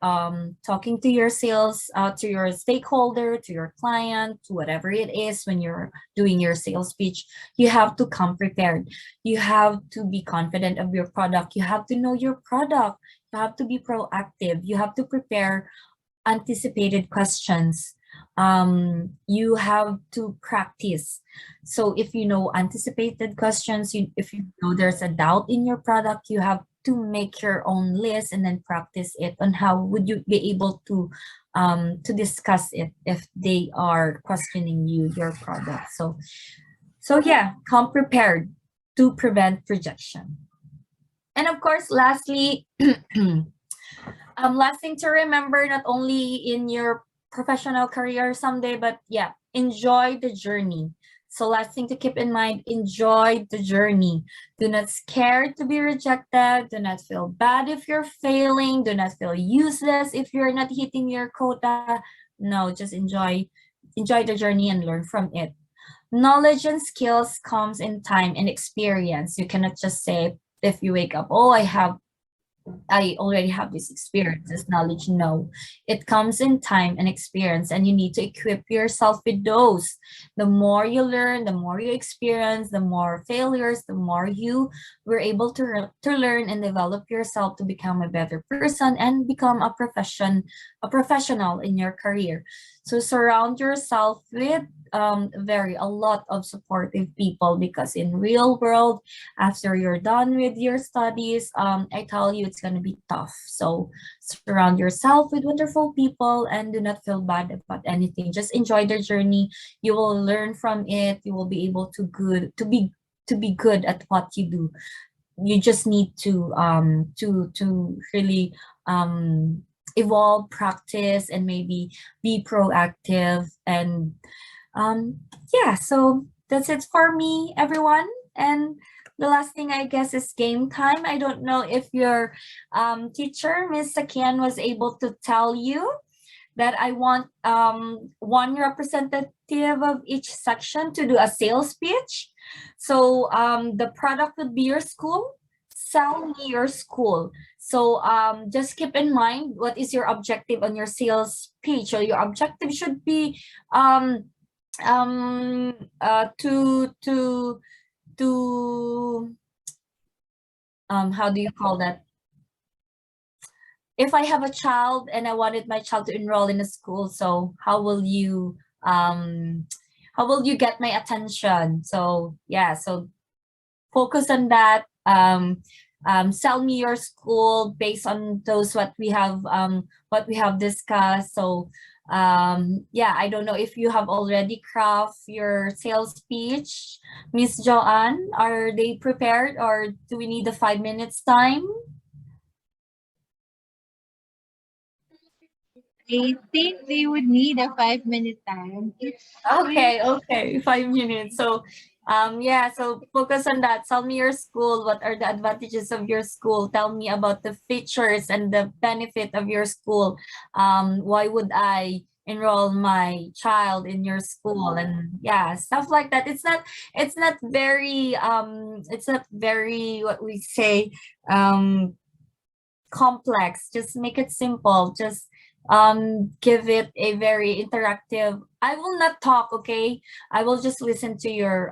talking to your sales, to your stakeholder, to your client, to whatever it is. When you're doing your sales pitch, you have to come prepared. You have to be confident of your product. You have to know your product. You have to be proactive. You have to prepare anticipated questions. You have to practice. So if you know anticipated questions, if you know there's a doubt in your product, you have to make your own list and then practice it on how would you be able to discuss it if they are questioning your product. So yeah, come prepared to prevent rejection. And of course, lastly, last thing to remember, not only in your professional career someday, but yeah, enjoy the journey. So last thing to keep in mind, enjoy the journey. Do not scared to be rejected. Do not feel bad if you're failing. Do not feel useless if you're not hitting your quota. No, just enjoy the journey and learn from it. Knowledge and skills comes in time and experience. You cannot just say if you wake up, oh, I already have this experience, this knowledge. No, it comes in time and experience, and you need to equip yourself with those. The more you learn, the more you experience, the more failures, the more you were able to learn and develop yourself to become a better person and become a professional in your career. So surround yourself with a lot of supportive people, because in real world, after you're done with your studies, I tell you, it's going to be tough. So surround yourself with wonderful people and do not feel bad about anything. Just enjoy the journey. You will learn from it. You will be able to be good at what you do. You just need to really evolve, practice, and maybe be proactive. And yeah, so that's it for me, everyone. And the last thing, I guess, is game time. I don't know if your teacher, Miss Sakian, was able to tell you that I want one representative of each section to do a sales pitch. So the product would be your school, sell me your school. So just keep in mind what is your objective on your sales pitch. So your objective should be um to how do you call that? If I have a child and I wanted my child to enroll in a school, so how will you get my attention? So yeah, so focus on that. Sell me your school based on those what we have discussed. So yeah, I don't know if you have already craft your sales speech, Miss Joanne. Are they prepared, or do we need the 5 minutes time? I think they would need a 5 minute time. It's fine. Okay, 5 minutes. So, yeah, so focus on that. Tell me your school. What are the advantages of your school? Tell me about the features and the benefit of your school. Why would I enroll my child in your school? And yeah, stuff like that. It's not very, what we say, complex. Just make it simple. Just give it a very interactive. I will not talk, okay? I will just listen to your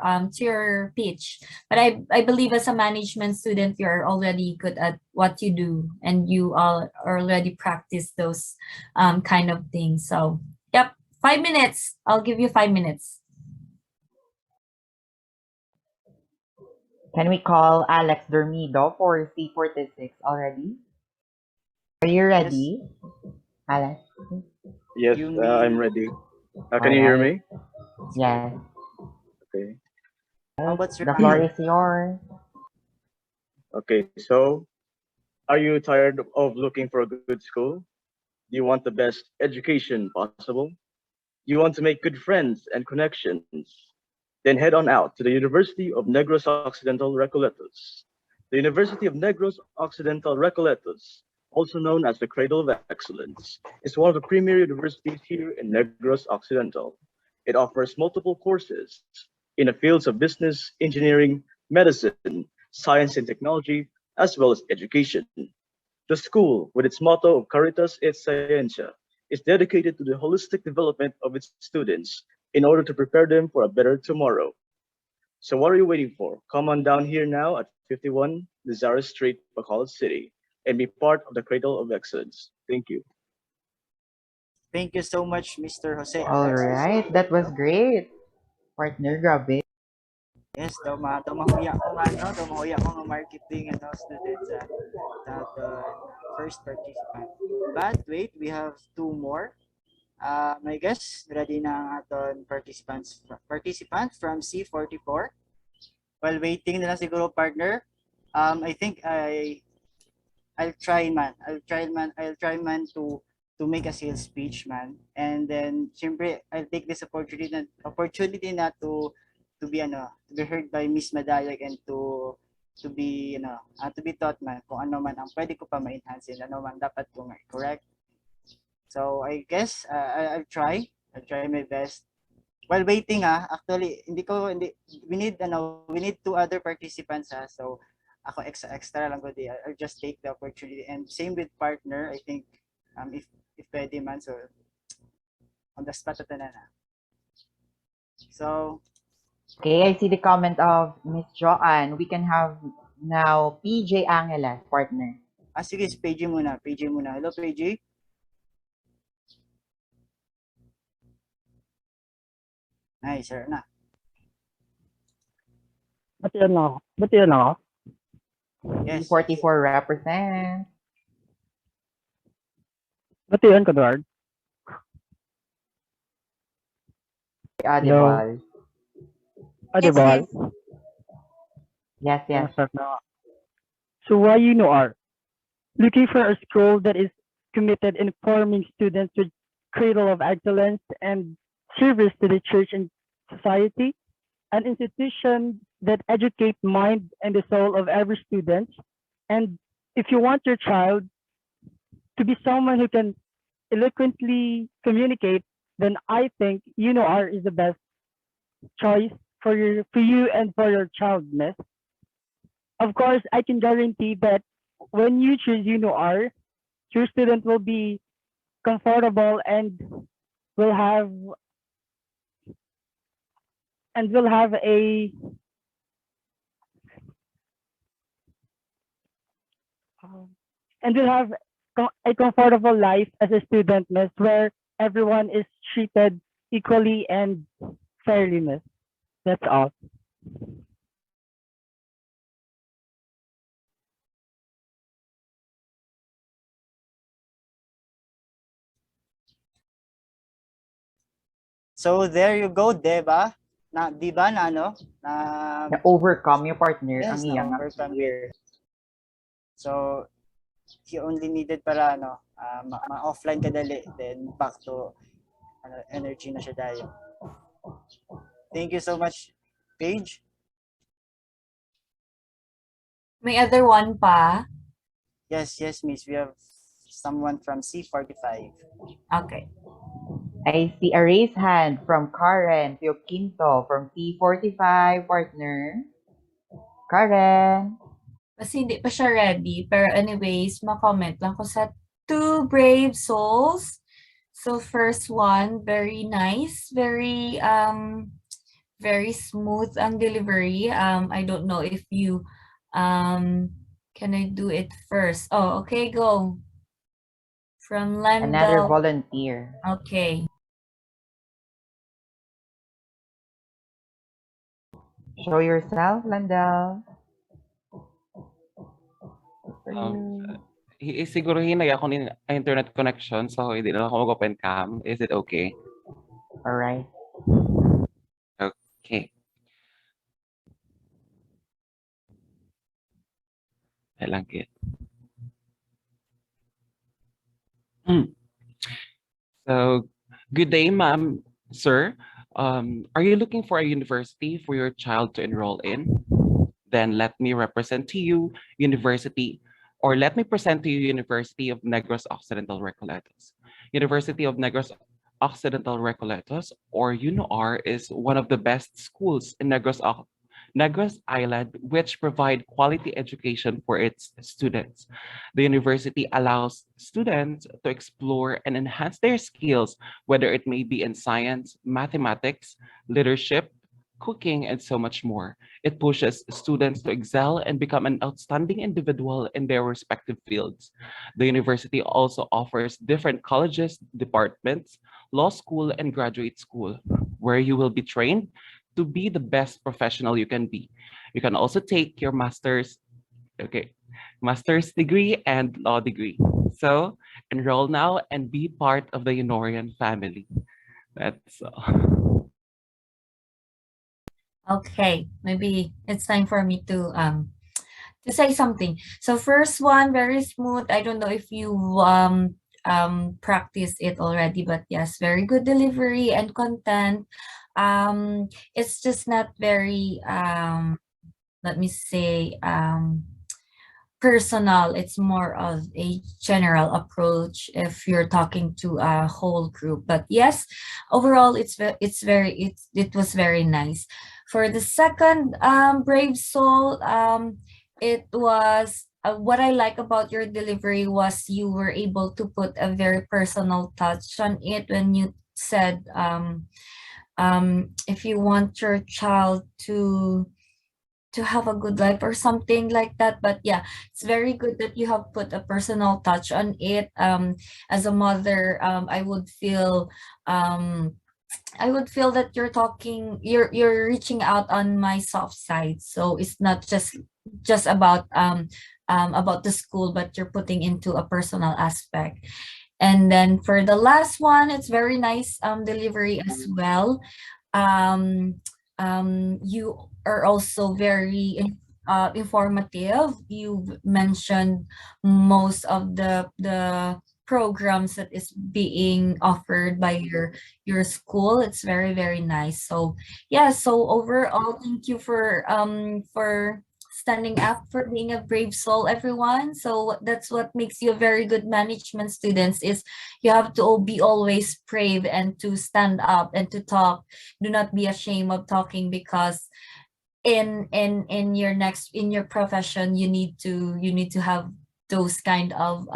pitch. But I believe as a management student you're already good at what you do, and you all already practice those kind of things. So yep, 5 minutes. I'll give you 5 minutes. Can we call Alex Dormido for C46 already? Are you Yes, ready, Alex? Yes, you I'm mean, ready. Can All you hear right. me? Yes. Okay. how Right. about Sir The floor Peter? is yours. Okay. So, are you tired of looking for a good school? Do you want the best education possible? You want to make good friends and connections? Then head on out to the University of Negros Occidental Recoletos. The University of Negros Occidental Recoletos, also known as the Cradle of Excellence, is one of the premier universities here in Negros Occidental. It offers multiple courses in the fields of business, engineering, medicine, science and technology, as well as education. The school, with its motto of Caritas et Scientia, is dedicated to the holistic development of its students in order to prepare them for a better tomorrow. So what are you waiting for? Come on down here now at 51 Lazarus Street, Bacolod City, and be part of the Cradle of Excellence. Thank you. Thank you so much, Mr. Jose All Alexis right. That was Dormido. great. Partner, grabe. Yes, daw mahuya ko nga, no? Daw mahuya ko nga marketing and students sa aton first participant. But wait, we have two more. I guess ready na ang aton participant from C44. While waiting nila siguro partner, I think I'll try man to make a sales speech man. And then syempre I'll take this opportunity na to be to be heard by Miss Madayag and to be to be taught man kung ano man ang pwede ko pa ma-enhance, ano man dapat ko correct. So I guess I'll try my best. While waiting actually hindi we need two other participants so ako extra lang ko di. I'll just take the opportunity, and same with partner. I think if pwede man, so on the spot na. So Okay, I see the comment of Miss Joanne. We can have now PJ Angeles, partner. sige, PJ muna. Hello PJ. Nice, sir na. Ba't yan ako? Yes. 44 represent. Ba't yan, Kadward? Audible. Audible? Yes, yes. Start na. So why are looking for a school that is committed in forming students with cradle of excellence and service to the church and society, an institution that educates mind and the soul of every student. And if you want your child to be someone who can eloquently communicate, then I think UNOR is the best choice for you and for your child, miss. Of course, I can guarantee that when you choose UNOR, your student will be comfortable will have will have um, will have a comfortable life as a student, miss, where everyone is treated equally and fairly, miss. That's all. So there you go, Deba. Na, di ba na ano? Na, Na-overcome yung partner ang yes, iyang na-overcome fear. it. So, he only needed para ano, ma-offline ka dali, then back to energy na siya dayo. Thank you so much, Paige. May other one pa? Yes, miss. We have someone from C45. Okay. I see a raised hand from Karen Pioquinto from T45 partner. Karen. Kasi hindi pa siya ready. Pero anyways, ma-comment lang ko sa two brave souls. So first one, very nice, very smooth ang delivery. I don't know if you can I do it first? Oh, okay, go. From Another Lendl. volunteer. Okay. Show yourself, Landel. Siguro hinay ako ng internet connection, so hindi na ako mag-open cam. Is it okay? All right. Okay. Lang kit. So, good day, ma'am, sir. Are you looking for a university for your child to enroll in? Then let me represent to you university, or let me present to you University of Negros Occidental Recoletos. University of Negros Occidental Recoletos, or UNOR, is one of the best schools in Negros Island, which provide quality education for its students. The university allows students to explore and enhance their skills, whether it may be in science, mathematics, leadership, cooking, and so much more. It pushes students to excel and become an outstanding individual in their respective fields. The university also offers different colleges, departments, law school, and graduate school, where you will be trained to be the best professional you can be. You can also take your master's degree and law degree. So enroll now and be part of the Honorian family. That's all. Okay, maybe it's time for me to say something. So first one, very smooth. I don't know if you practice it already, but yes, very good delivery and content. It's just not very let me say personal. It's more of a general approach if you're talking to a whole group. But yes, overall it was very nice. For the second brave soul, it was what I like about your delivery was you were able to put a very personal touch on it when you said if you want your child to have a good life or something like that. But yeah, it's very good that you have put a personal touch on it. As a mother, I would feel that you're reaching out on my soft side. So it's not just about the school, but you're putting into a personal aspect. And then for the last one, it's very nice delivery as well. You are also very informative. You've mentioned most of the programs that is being offered by your school. It's very, very nice. So yeah, so overall, thank you for standing up, for being a brave soul, everyone. So that's what makes you a very good management students is you have to be always brave and to stand up and to talk. Do not be ashamed of talking because in your next in your profession, you need to have those kind of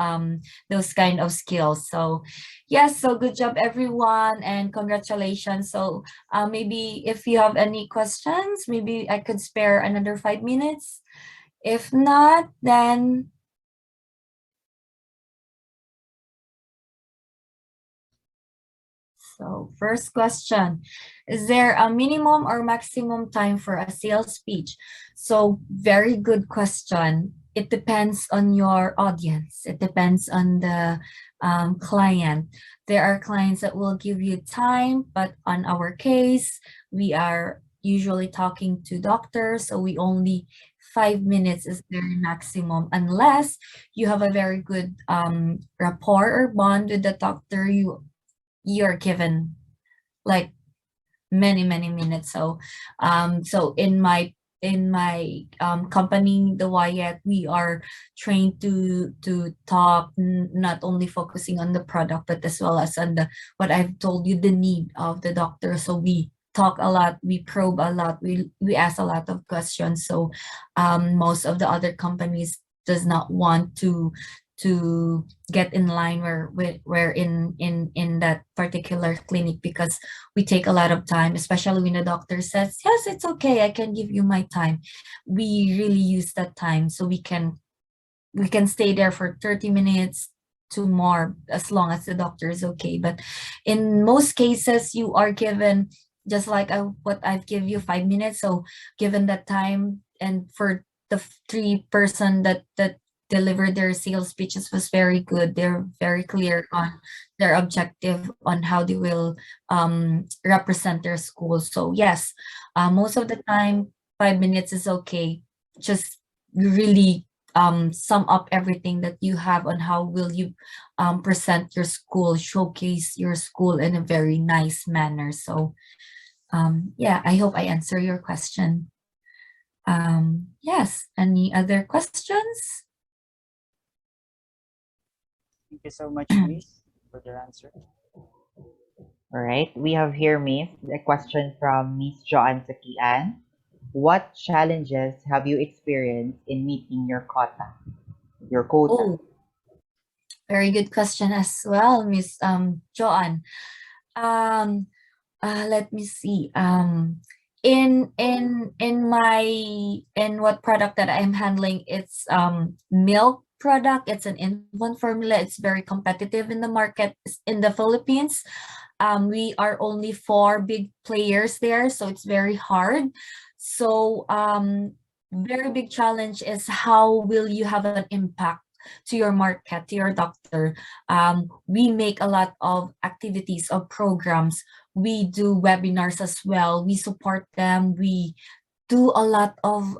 skills. So yes, so good job everyone, and congratulations. So maybe if you have any questions, maybe I could spare another 5 minutes. If not, then so first question, is there a minimum or maximum time for a sales speech? So very good question. It depends on your audience. It depends on the client. There are clients that will give you time, but on our case, we are usually talking to doctors, so we only 5 minutes is very maximum, unless you have a very good rapport or bond with the doctor. You're given like many minutes. So so in my company, the Wyatt, we are trained to talk, not only focusing on the product, but as well as on the what I've told you, the need of the doctor. So we talk a lot, we probe a lot, we ask a lot of questions. So most of the other companies does not want to get in line where in that particular clinic, because we take a lot of time, especially when the doctor says, yes, it's okay, I can give you my time. We really use that time, so we can stay there for 30 minutes to more, as long as the doctor is okay. But in most cases, you are given just like what I've give you 5 minutes. So given that time, and for the three person that delivered their sales speeches was very good. They're very clear on their objective, on how they will represent their school. So yes, most of the time 5 minutes is okay. Just really sum up everything that you have on how will you present your school, showcase your school in a very nice manner. So yeah, I hope I answer your question. Yes, any other questions? Thank you so much, Miss, for your answer. All right. We have here, Miss, a question from Miss Joanne Sakian. What challenges have you experienced in meeting your quota? Your quota. Oh, very good question as well, Miss Joanne. Um, let me see. In what product that I'm handling, it's milk product. It's an infant formula. It's very competitive in the market in the Philippines. We are only 4 big players there, so it's very hard. So very big challenge is how will you have an impact to your market, to your doctor. We make a lot of activities, of programs. We do webinars as well. We support them. We do a lot of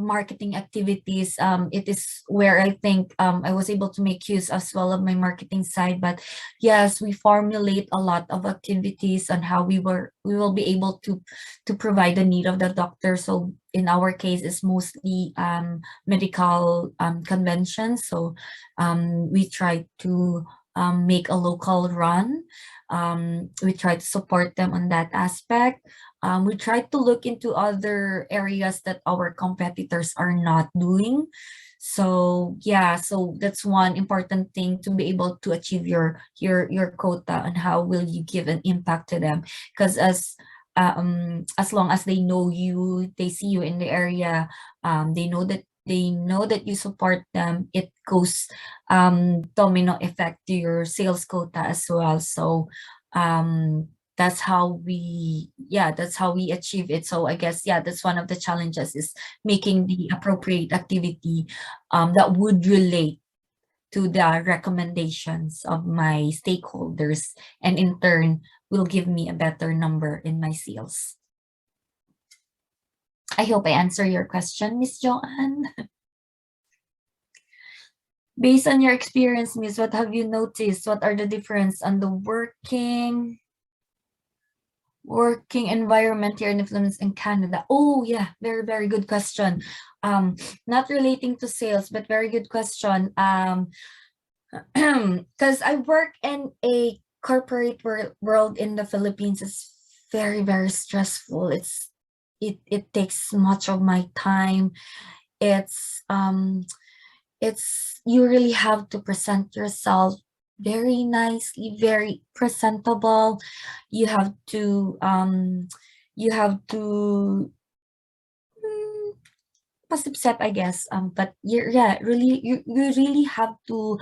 marketing activities. It is where I think I was able to make use as well of my marketing side. But yes, we formulate a lot of activities on how we will be able to provide the need of the doctor. So in our case, it's mostly medical conventions. So we try to make a local run. We try to support them on that aspect. We try to look into other areas that our competitors are not doing. So yeah, so that's one important thing, to be able to achieve your quota, and how will you give an impact to them. Because as long as they know you, they see you in the area, they know that you support them, it goes domino effect to your sales quota as well. So that's how we achieve it. So I guess, yeah, that's one of the challenges, is making the appropriate activity that would relate to the recommendations of my stakeholders, and in turn will give me a better number in my sales. I hope I answer your question, Miss Joanne. Based on your experience, Miss, what have you noticed? What are the difference on the working environment here in the Philippines and Canada? Oh yeah, very good question. Not relating to sales, but very good question. Because I work in a corporate world in the Philippines. Is very stressful. It's it takes much of my time. It's you really have to present yourself very nicely, very presentable. You have to you have to mm, pasipsep, I guess. But yeah, really, you really have to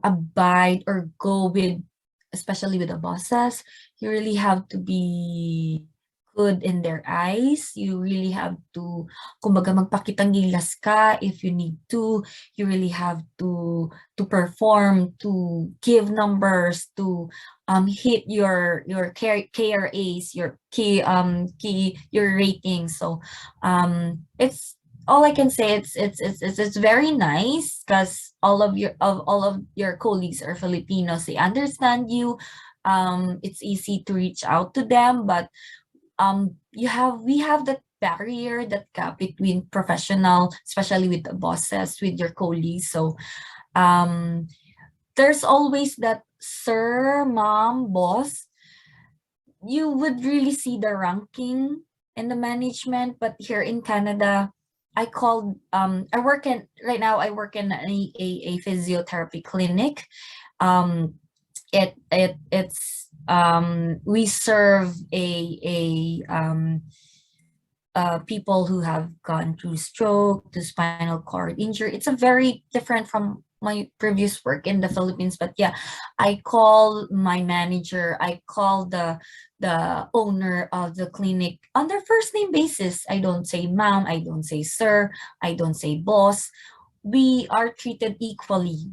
abide or go with, especially with the bosses, you really have to be good in their eyes. You really have to, kumbaga, magpakitang gilas ka if you need to. You really have to perform, to give numbers, to hit your KRAs, your key your ratings. So it's all I can say, it's very nice because all of your colleagues are Filipinos. They understand you. It's easy to reach out to them, but we have that barrier, that gap between professional, especially with the bosses, with your colleagues. So um, there's always that sir, mom, boss. You would really see the ranking in the management, but here in Canada, I work in right now. I work in a physiotherapy clinic. Um, it's we serve people who have gone through stroke, to spinal cord injury. It's a very different from my previous work in the Philippines. But yeah, I call my manager, I call the owner of the clinic on their first name basis. I don't say ma'am, I don't say sir, I don't say boss. We are treated equally.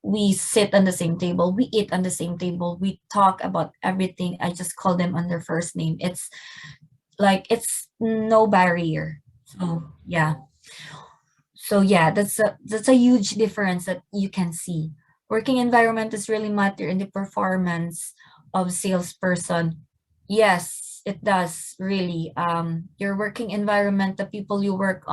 We sit on the same table, we eat on the same table, we talk about everything. I just call them on their first name. It's no barrier. So yeah. So yeah, that's a huge difference that you can see. Working environment is really matter in the performance of salesperson. Yes, it does really. Your working environment, the people you work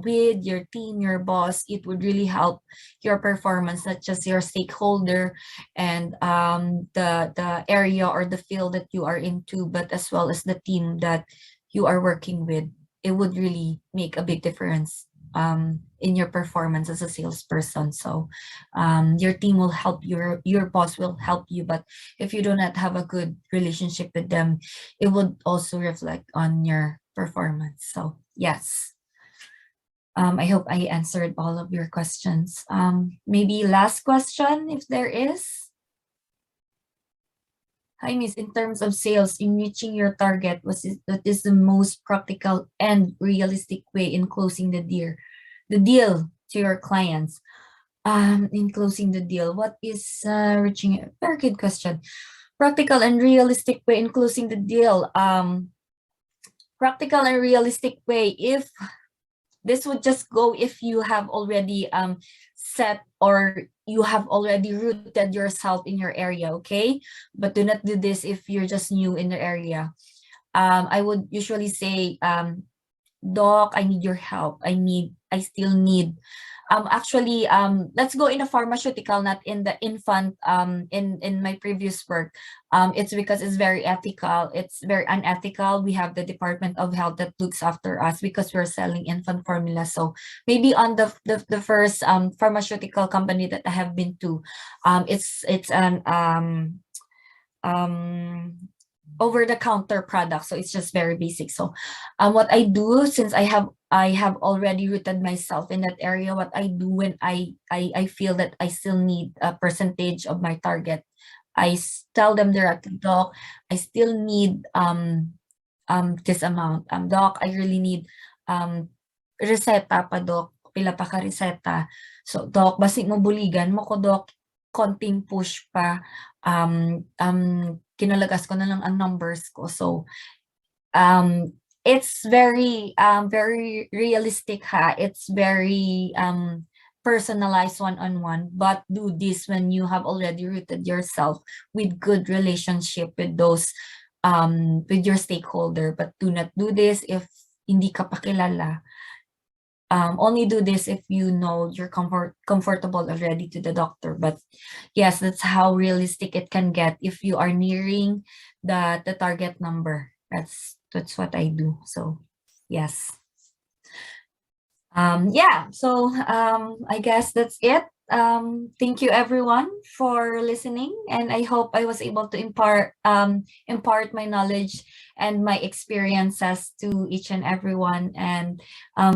with, your team, your boss, it would really help your performance, not just your stakeholder and the area or the field that you are into, but as well as the team that you are working with. It would really make a big difference in your performance as a salesperson. So your team will help your boss will help you, but if you do not have a good relationship with them, it would also reflect on your performance. So yes. I hope I answered all of your questions. Maybe last question, if there is. Hi, Miss. In terms of sales, in reaching your target, what is the most practical and realistic way in closing the deal to your clients? In closing the deal, what is reaching? Very good question. Practical and realistic way in closing the deal. Practical and realistic way. If this would just go if you have already set or you have already rooted yourself in your area, okay? But do not do this if you're just new in the area. I would usually say, Doc, I need your help. I still need let's go in a pharmaceutical, not in the infant. In my previous work, it's because it's very ethical, it's very unethical. We have the Department of Health that looks after us because we're selling infant formula. So maybe on the first pharmaceutical company that I have been to, it's an over the counter product, so it's just very basic. So what I do, since I have already rooted myself in that area, what I do when I feel that I still need a percentage of my target, tell them directly, Doc, I still need this amount. Doc, I really need reseta pa, Doc, pila pa ka reseta. So Doc, basi mo buligan mo ko, Doc, konting push pa, kinalagas ko na lang ang numbers ko. So it's very very realistic, ha. It's very personalized, one-on-one, but do this when you have already rooted yourself with good relationship with those with your stakeholder. But do not do this if hindi ka pa kilala. only do this if you know you're comfortable already to the doctor. But yes, that's how realistic it can get if you are nearing the target number. That's what I do. So yes. Yeah, so I guess that's it. Thank you everyone for listening, and I hope I was able to impart my knowledge and my experiences to each and everyone. And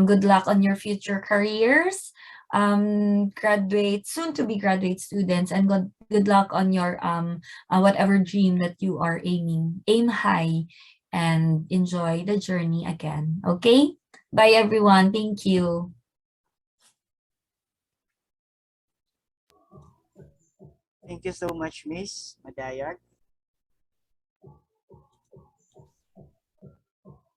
good luck on your future careers, graduate soon to be graduate students, and good luck on your whatever dream that you are aim high, and enjoy the journey again. Okay. Bye, everyone. Thank you. Thank you so much, Miss Madayag.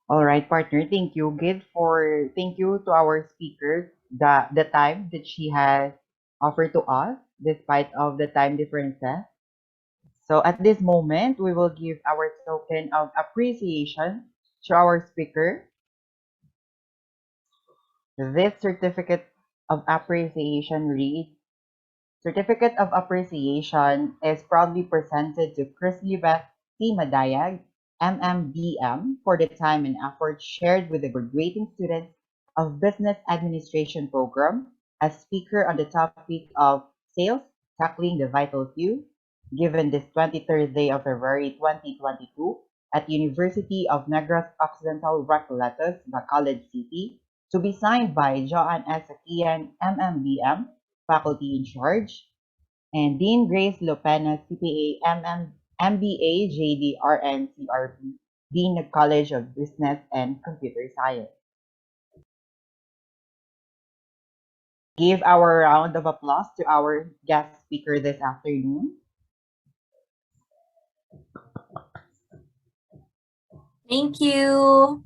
All right, partner. Thank you to our speaker, the time that she has offered to us despite of the time differences. So at this moment, we will give our token of appreciation to our speaker. This of appreciation reads, Certificate of Appreciation is proudly presented to Chrislibeth C. Madayag, MMBM, for the time and effort shared with the graduating students of Business Administration Program as speaker on the topic of sales, tackling the vital few, given this 23rd day of February 2022 at University of Negros Occidental Recoletos, Bacolod City, to be signed by Joanne S. Akian, MMBM, faculty in charge, and Dean Grace Lopena, CPA, MBA, JD, RN, CRP, Dean of College of Business and Computer Science. Give our round of applause to our guest speaker this afternoon. Thank you.